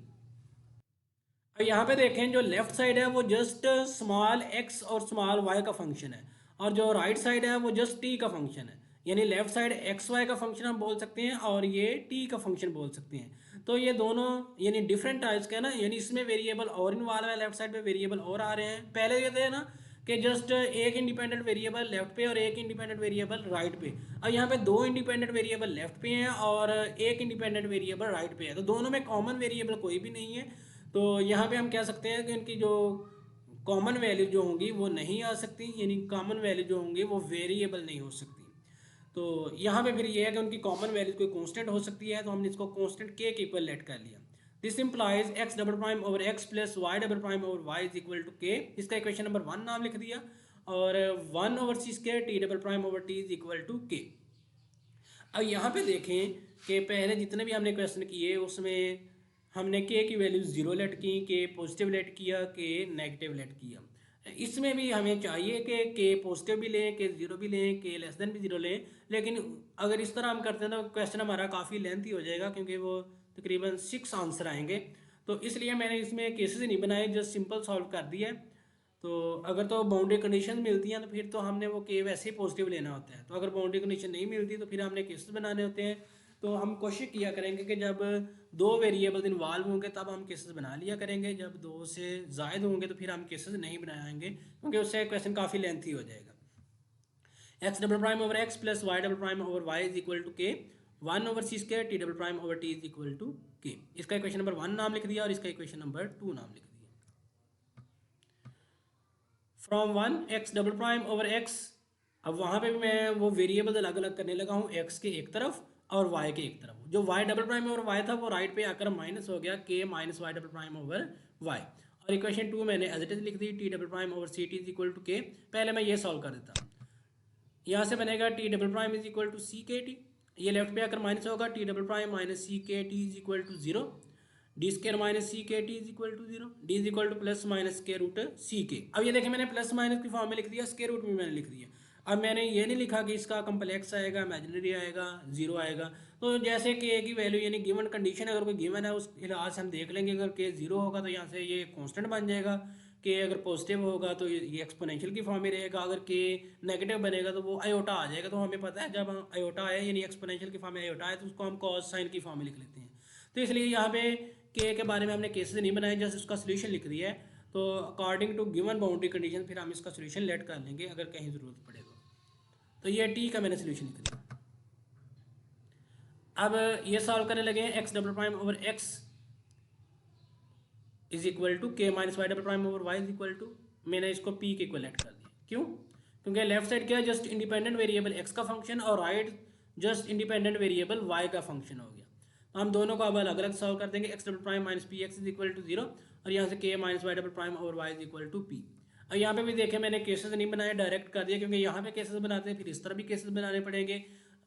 अब यहाँ पे देखें जो लेफ्ट साइड है वो जस्ट स्मॉल एक्स और स्मॉल वाई का फंक्शन है, और जो राइट साइड है वो जस्ट टी का फंक्शन है. यानी लेफ्ट साइड एक्स वाई का फंक्शन हम बोल सकते हैं और ये टी का फंक्शन बोल सकते हैं. तो ये दोनों यानी डिफरेंट टाइप्स का है ना, यानी इसमें वेरिएबल और इन्वॉल्व है, लेफ्ट साइड पे वेरिएबल और आ रहे हैं. पहले ये थे ना कि जस्ट एक इंडिपेंडेंट वेरिएबल लेफ्ट पे और एक इंडिपेंडेंट वेरिएबल राइट पे. अब यहाँ पे दो इंडिपेंडेंट वेरिएबल लेफ्ट पे हैं और एक इंडिपेंडेंट वेरिएबल राइट पे है, तो दोनों में कॉमन वेरिएबल कोई भी नहीं है. तो यहाँ पे हम कह सकते हैं कि इनकी जो कॉमन वैल्यू जो होंगी वो नहीं आ सकती, यानी कॉमन वैल्यू जो होंगी वो वेरिएबल नहीं हो सकती. तो यहाँ पे फिर ये है कि उनकी कॉमन वैल्यूज कोई कांस्टेंट हो सकती है, तो हमने इसको कांस्टेंट के इक्वल लेट कर लिया। This implies x double prime over x plus y double prime over y is equal to k. इसका इक्वेशन नंबर 1 नाम लिख दिया, और 1 over c square t double prime over t is equal to k. अब यहाँ पे देखें कि पहले जितने भी हमने क्वेश्चन किए उसमें हमने के की वैल्यू 0 लेट की, के पॉजिटिव लेट किया, के नेगेटिव लेट किया। इसमें भी हमें चाहिए कि के पॉजिटिव भी लें, के 0 भी लें, के लेस देन भी 0 लें। लेकिन अगर इस तरह हम करते हैं तो क्वेश्चन हमारा काफ़ी लेंथी हो जाएगा, क्योंकि वो तकरीबन 6 आंसर आएंगे। तो इसलिए मैंने इसमें केसेस नहीं बनाए, जस्ट सिंपल सॉल्व कर दिया है। तो अगर तो बाउंड्री कंडीशन मिलती हैं तो फिर तो हमने वो के वैसे ही पॉजिटिव लेना होता है। तो अगर बाउंड्री कंडीशन नहीं मिलती तो फिर हमने केसेस बनाने होते हैं। तो हम कोशिश किया करेंगे कि जब 2 वेरिएबल इन्वॉल्व होंगे तब हम केसेस बना लिया करेंगे, जब 2 से ज़ायद होंगे तो फिर हम केसेस नहीं बनाएंगे, क्योंकि उससे क्वेश्चन काफ़ी लेंथी हो जाएगा। X double prime over x plus y double prime over y is equal to k, 1 over c square t double prime over t is equal to k. इसका इक्वेशन नंबर 1 नाम लिख दिया और इसका इक्वेशन नंबर 2 नाम लिख दिया। From 1 x double prime over x, अब वहाँ पे भी मैं वो वेरिएबल अलग अलग करने लगा हूँ, एक्स के एक तरफ और वाई के एक तरफ। जो y double prime over y था वो राइट पे आकर माइनस हो गया, k minus y double prime over y. और इक्वेशन 2 मैंने एज इट इज लिख दी, t double prime over c t is equal to k. पहले मैं ये सॉल्व कर देता हूँ। यहाँ से बनेगा t double prime is equal to c k t, ये लेफ्ट पे आकर माइनस होगा, t double prime minus c k t is equal to 0, d square minus c k t is equal to 0, d is equal to plus minus square root c k. अब ये देखिए मैंने प्लस माइनस की फॉर्म में लिख दिया, स्केयर रूट में मैंने लिख दिया। अब मैंने ये नहीं लिखा कि इसका कम्प्लेक्स आएगा, इमेजिनरी आएगा, 0 आएगा। तो जैसे के की वैल्यू यानी गिवन कंडीशन अगर कोई गिवन है उस लिहाज से हम देख लेंगे, अगर के 0 होगा तो यहाँ से ये कॉन्स्टेंट बन जाएगा, के अगर पॉजिटिव होगा तो ये एक्सपोनेंशियल की फॉर्म में रहेगा, अगर के नेगेटिव बनेगा तो वो आयोटा आ जाएगा। तो हमें पता है जब आयोटा आए यानी एक्सपोनेंशियल की फॉर्म में आयोटा आए तो उसको हम कॉस साइन की फॉर्म में लिख लेते हैं। तो इसलिए यहाँ पे के बारे में हमने केसेस नहीं बनाए, जस्ट उसका सोल्यूशन लिख दिया है। तो according to given boundary condition फिर हम इसका सोल्यूशन लेट कर लेंगे अगर कहीं ज़रूरत पड़े तो ये टी का मैंने सोल्यूशन लिख दिया। अब ये सॉल्व करने लगे हैं, x double prime over x is equal to k minus y double prime over y is equal to, मैंने इसको पी के इक्वल कर दिया। क्यों? क्योंकि लेफ्ट साइड क्या है, जस्ट इंडिपेंडेंट वेरिएबल एक्स का फंक्शन, और right just independent variable y का फंक्शन हो गया। तो हम दोनों को अब अलग अलग सॉल्व कर देंगे, x double prime minus p x is equal to 0, और यहाँ से k minus y double prime over y is equal to p. और यहाँ पे भी देखें मैंने केसेस नहीं बनाए, डायरेक्ट कर दिया, क्योंकि यहाँ पे केसेस बनाते हैं फिर इस तरह भी केसेस बनाने पड़ेंगे।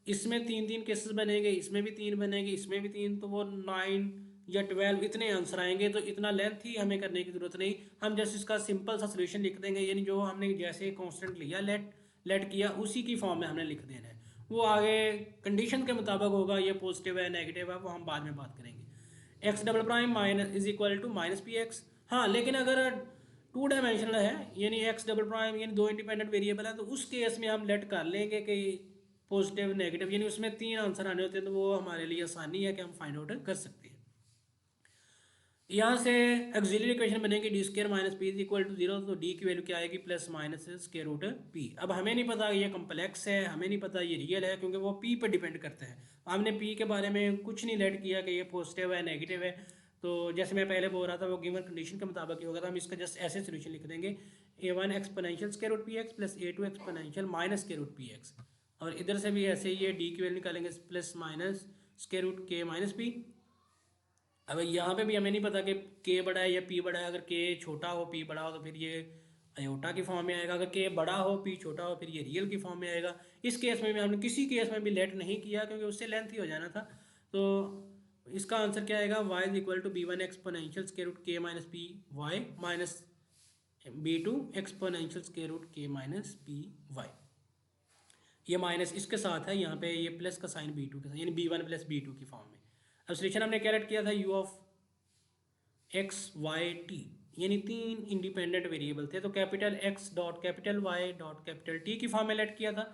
इसमें 3 केसेस बनेंगे, इसमें भी 3 बनेंगे, इसमें भी 3, तो वो 9 या 12 इतने आंसर आएंगे। तो इतना लेंथ ही हमें करने की जरूरत नहीं, हम जस्ट इसका सिंपल सा सोल्यूशन लिख देंगे, यानी जो हमने जैसे कांस्टेंट लिया लेट किया उसी की फॉर्म में हमने लिख देना है। वो आगे कंडीशन के मुताबिक होगा, ये पॉजिटिव है नेगेटिव है वो हम बाद में बात करेंगे। X double prime minus is equal to minus p x. हाँ, लेकिन अगर 2 डायमेंशनल है यानी एक्स डबल प्राइम यानी 2 इंडिपेंडेंट वेरिएबल है, तो उस केस में हम लेट कर लेंगे कि पॉजिटिव नेगेटिव यानी उसमें 3 आंसर आने होते हैं, तो वो हमारे लिए आसानी है कि हम फाइंड आउट कर सकते हैं। यहाँ से ऑक्सिलरी इक्वेशन बनेगी d square minus p is equal to 0, तो डी की वैल्यू क्या आएगी, plus minus square root p. अब हमें नहीं पता ये कम्प्लेक्स है, हमें नहीं पता ये रियल है, क्योंकि वो पी पर डिपेंड करता है। हमने पी के बारे में कुछ नहीं लेट किया कि ये पॉजिटिव है नेगेटिव है। तो जैसे मैं पहले बोल रहा था वो गिवन कंडीशन के मुताबिक ही होगा, तो हम इसका जस्ट ऐसे सोल्यूशन लिख देंगे, a1 exponential square root p x plus a2 exponential minus square root p x. और इधर से भी ऐसे ही ये डी की वैल्यू निकालेंगे, plus minus square root k minus P. अब यहाँ पे भी हमें नहीं पता कि के बड़ा है या पी बड़ा है, अगर के छोटा हो पी बड़ा हो तो फिर ये अयोटा की फॉर्म में आएगा, अगर के बड़ा हो पी छोटा हो फिर ये रियल की फॉर्म में आएगा। इस केस में भी हमने किसी केस में भी लेट नहीं किया, क्योंकि उससे लेंथ ही हो जाना था। तो इसका आंसर क्या आएगा, y is equal to b1 exponential square root k minus p y minus b2 exponential square root k minus p y. ये माइनस इसके साथ है, यहाँ पे ये प्लस का साइन b2 के साथ, यानी b1 प्लस b2 की फॉर्म में। अब सोल्यूशन हमने क्या लेट किया था, u of x y t, यानी 3 इंडिपेंडेंट वेरिएबल थे। तो capital X dot capital Y dot capital T की फॉर्म में लेट किया था।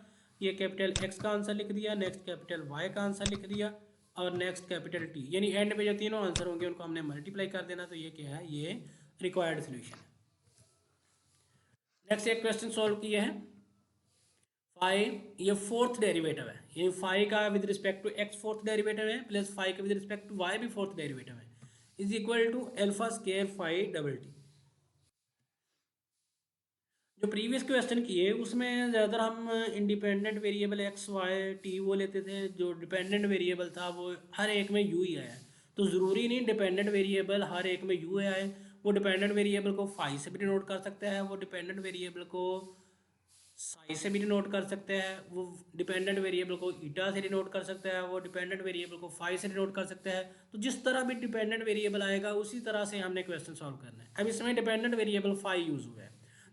ये कैपिटल एक्स का आंसर लिख दिया, नेक्स्ट कैपिटल वाई का आंसर लिख दिया, और नेक्स्ट कैपिटल टी, यानी एंड में जो तीनों आंसर होंगे उनको हमने मल्टीप्लाई कर देना। तो ये क्या है, ये रिक्वायर्ड सोल्यूशन है। नेक्स्ट एक क्वेश्चन सॉल्व किया है, फाइव ये फोर्थ डेरिवेटिव है, ये फाइव का with respect to x fourth derivative है, प्लस फाइव का विद रिस्पेक्ट टू वाई भी फोर्थ डेरिवेटिव है, is equal to alpha square five double t. जो प्रीवियस क्वेश्चन किए उसमें ज़्यादातर हम independent variable x y t वो लेते थे, जो डिपेंडेंट वेरिएबल था वो हर एक में यू ही आया। तो ज़रूरी नहीं डिपेंडेंट वेरिएबल हर एक में यू आए। वो डिपेंडेंट वेरिएबल को फाई से भी डिनोट कर सकता है, वो डिपेंडेंट वेरिएबल को साई से भी डिनोट कर सकते हैं, वो डिपेंडेंट वेरिएबल को ईटा से डिनोट कर सकता है, वो डिपेंडेंट वेरिएबल को फाई से डिनोट कर सकता है। तो जिस तरह भी डिपेंडेंट वेरिएबल आएगा उसी तरह से हमने क्वेश्चन सॉल्व करना है। अब इसमें डिपेंडेंट वेरिएबल फाई यूज़ हुआ है,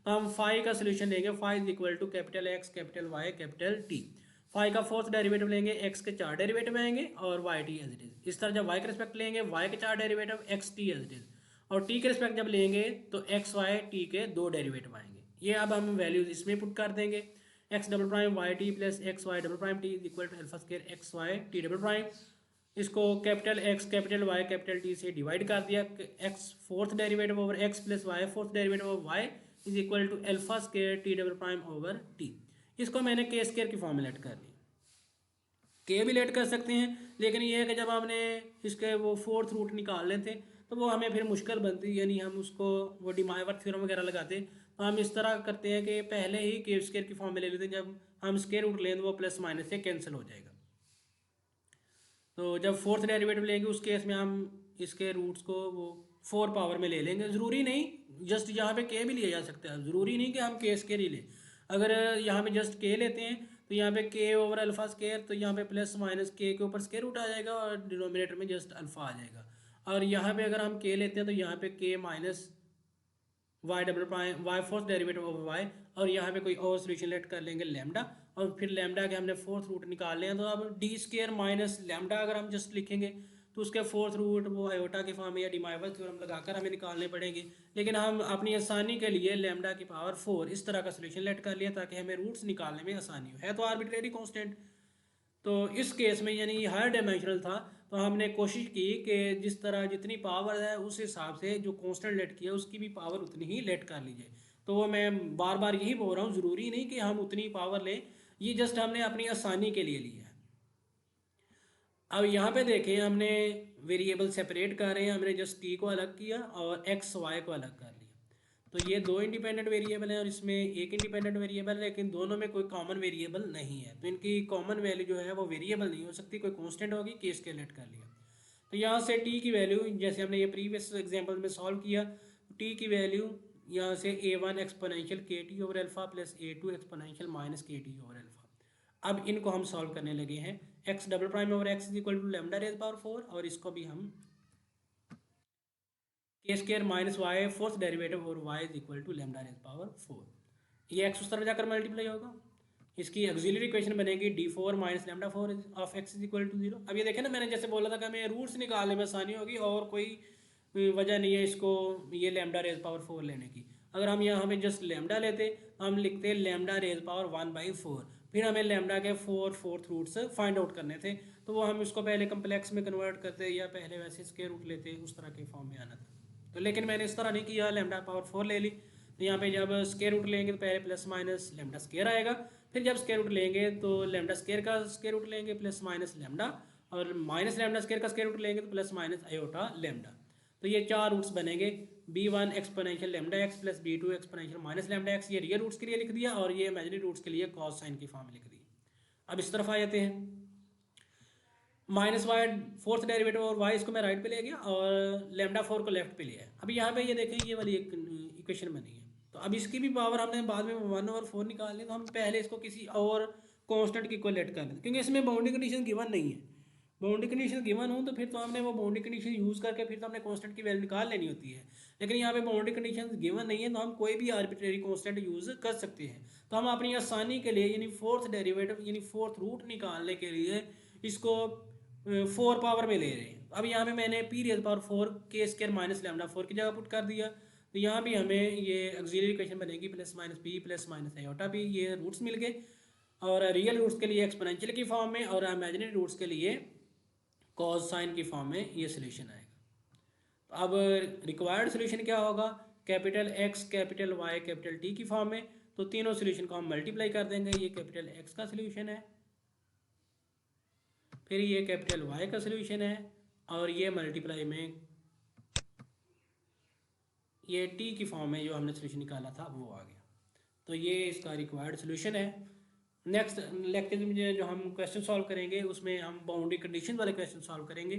तो हम फाई का सोल्यूशन लेंगे। Phi is equal to capital x capital Y capital T. Phi का फोर्थ डेरिवेटिव लेंगे, एक्स के 4 डेरिवेटिव आएंगे और y t as it is. इस तरह जब वाई के रिस्पेक्ट लेंगे वाई के 4 derivative x t as it is, और टी के रिस्पेक्ट जब लेंगे तो एक्स वाई टी के 2 डेरिवेटिव आएंगे। ये अब हम वैल्यूज इसमें पुट कर देंगे। X double prime y t plus x y double prime t is equal to alpha square x y t double prime. इसको capital x capital Y capital T से डिवाइड कर दिया। X fourth derivative over x plus y fourth derivative over y is equal to alpha square t double prime over t. इसको मैंने के स्क्वायर की फॉर्म में लेट कर ली। के भी लेट कर सकते हैं, लेकिन ये है कि जब हमने इसके वो फोर्थ रूट निकालने थे तो वो हमें फिर मुश्किल बनती, यानी हम उसको वो डिमाइवर थ्योरम वगैरह लगाते। तो हम इस तरह करते हैं कि पहले ही के स्क्वायर की फॉर्म में ले लेते हैं। जब हम स्क्वायर रूट लें तो वो प्लस माइनस से कैंसिल हो जाएगा। तो जब फोर्थ डेरिवेटिव लेंगे उस केस में हम इसके रूट्स को वो 4 पावर में ले लेंगे। ज़रूरी नहीं, जस्ट यहाँ पे के भी लिया जा सकता है, ज़रूरी नहीं कि हम के स्क्वायर ही लें। अगर यहाँ पे जस्ट के लेते हैं तो यहाँ पे के ओवर अल्फा स्क्वायर, तो यहाँ पे प्लस माइनस के ऊपर स्क्वायर रूट आ जाएगा और डिनोमिनेटर में जस्ट अल्फा आ जाएगा। और यहाँ पे अगर हम के लेते हैं तो यहाँ पे k minus y double prime y fourth derivative over y, और यहाँ पे कोई और सोल्यूशन लेट कर लेंगे लैम्डा, और फिर लैम्डा के हमने फोर्थ रूट निकाल लिया। तो अब डी स्क्वायर माइनस लैम्डा अगर हम जस्ट लिखेंगे तो उसके फोर्थ रूट वो आयोटा के फॉर्म में या डिमाइवर थ्योरम लगाकर हमें निकालने पड़ेंगे। लेकिन हम अपनी आसानी के लिए लैम्डा की पावर 4 इस तरह का सोल्यूशन लेट कर लिया ताकि हमें रूट्स निकालने में आसानी हो। है तो आर्बिट्रेरी कांस्टेंट। तो इस केस में यानी हायर डायमेंशनल था, तो हमने कोशिश की कि जिस तरह जितनी पावर है उस हिसाब से जो कांस्टेंट लेट किया उसकी भी पावर उतनी ही लेट कर लीजिए। तो वो मैं बार बार यही बोल रहा हूँ, ज़रूरी नहीं कि हम उतनी पावर लें, ये जस्ट हमने अपनी आसानी के लिए लिया है। अब यहाँ पे देखें हमने वेरिएबल सेपरेट कर रहे हैं, हमने जस्ट टी को अलग किया और एक्स वाई को अलग कर लिया। तो ये 2 इंडिपेंडेंट वेरिएबल हैं और इसमें एक इंडिपेंडेंट वेरिएबल है, लेकिन दोनों में कोई कॉमन वेरिएबल नहीं है। तो इनकी कॉमन वैल्यू जो है वो वेरिएबल नहीं हो सकती, कोई कांस्टेंट होगी, के स्क्वायर लेट कर लिया। तो यहाँ से टी की वैल्यू जैसे हमने ये प्रीवियस एग्जांपल में सॉल्व किया, टी की वैल्यू यहाँ से a1 exponential k t over alpha plus a2 exponential minus k t over alpha. अब इनको हम सॉल्व करने लगे हैं। X double prime over x is equal to lambda raise power 4, और इसको भी हम k square minus y fourth derivative और y is equal to lambda raise power 4। ये एक्स उस तरफ जाकर मल्टीप्लाई होगा, इसकी ऑक्सिलरी इक्वेशन बनेगी d4 minus lambda 4 of x is equal to 0। अब ये देखें ना, मैंने जैसे बोला था कि हमें रूट्स निकालने में आसानी होगी और कोई वजह नहीं है इसको ये लैम्डा रेज पावर 4 लेने की। अगर हम यहाँ पे जस्ट लैम्डा लेते तो हम लिखते लैम्डा रेज पावर 1/4, फिर हमें लैम्डा के 4 फोर्थ रूट्स फाइंड आउट करने थे, तो वो हम इसको पहले कम्प्लेक्स में कन्वर्ट करते या पहले वैसे स्क्वायर रूट लेते, उस तरह के फॉर्म में आना था। तो लेकिन मैंने इस तरह नहीं किया, लैम्डा पावर 4 ले ली। तो यहाँ पे जब स्क्वायर रूट लेंगे तो पहले प्लस माइनस लैम्डा स्क्वायर आएगा, फिर जब स्क्वायर रूट लेंगे तो लैम्डा स्क्वायर का स्क्वायर रूट लेंगे प्लस माइनस लैम्डा, और माइनस लैम्डा स्क्वायर का स्क्वायर रूट लेंगे तो प्लस माइनस आयोटा लैम्डा। तो ये 4 रूट्स बनेंगे, b1 exponential lambda x plus b2 exponential minus lambda x. ये रियल रूट्स के लिए लिख दिया और ये इमेजिनरी रूट्स के लिए कॉस साइन की फॉर्म में लिख दी। अब इस तरफ आ जाते हैं, माइनस वाई फोर्थ डेरिवेटिव और वाई इसको मैं राइट पे ले गया और लैम्डा 4 को लेफ्ट पे लिया है। अब यहाँ पे ये देखें ये वाली एक इक्वेशन बनी है, तो अब इसकी भी पावर हमने बाद में 1/4 निकाल ली, तो हम पहले इसको किसी और कांस्टेंट की इक्वलेट कर लेते, क्योंकि इसमें बाउंड्री कंडीशन गिवन नहीं है। बाउंड्री कंडीशन गिवन हो तो फिर तो हमने वो बाउंड्री कंडीशन यूज़ करके फिर तो हमने कांस्टेंट की वैल्यू निकाल लेनी होती है। लेकिन यहाँ पे बाउंड्री कंडीशन गिवन नहीं है, तो हम कोई भी आर्बिट्रेरी कांस्टेंट यूज़ कर सकते हैं। तो हम अपनी आसानी के लिए यानी फोर्थ डेरिवेटिव यानी फोर्थ रूट निकालने के लिए इसको 4 पावर में ले रहे हैं। अब यहाँ पे मैंने पी रेज पावर 4 के स्क्वायर माइनस लैम्डा 4 की जगह पुट कर दिया, तो यहाँ भी हमें ये ऑक्सिलरी इक्वेशन बनेगी plus minus P plus minus iota P. ये रूट्स मिल गए, और रियल रूट्स के लिए एक्सपोनेंशियल की फॉर्म में और इमेजिनरी रूट्स के लिए कॉस साइन की फॉर्म में ये सोल्यूशन आएगा। तो अब रिक्वायर्ड सोल्यूशन क्या होगा, capital x capital Y capital T की फॉर्म में। तो तीनों सोल्यूशन को हम मल्टीप्लाई कर देंगे। ये कैपिटल एक्स का सोल्यूशन है, फिर ये कैपिटल वाई का सोल्यूशन है, और ये मल्टीप्लाई में ये टी की फॉर्म में जो हमने सोल्यूशन निकाला था वो आ गया। तो ये इसका रिक्वायर्ड सोल्यूशन है। नेक्स्ट लेक्चर में जो हम क्वेश्चन सॉल्व करेंगे उसमें हम बाउंड्री कंडीशन वाले क्वेश्चन सॉल्व करेंगे।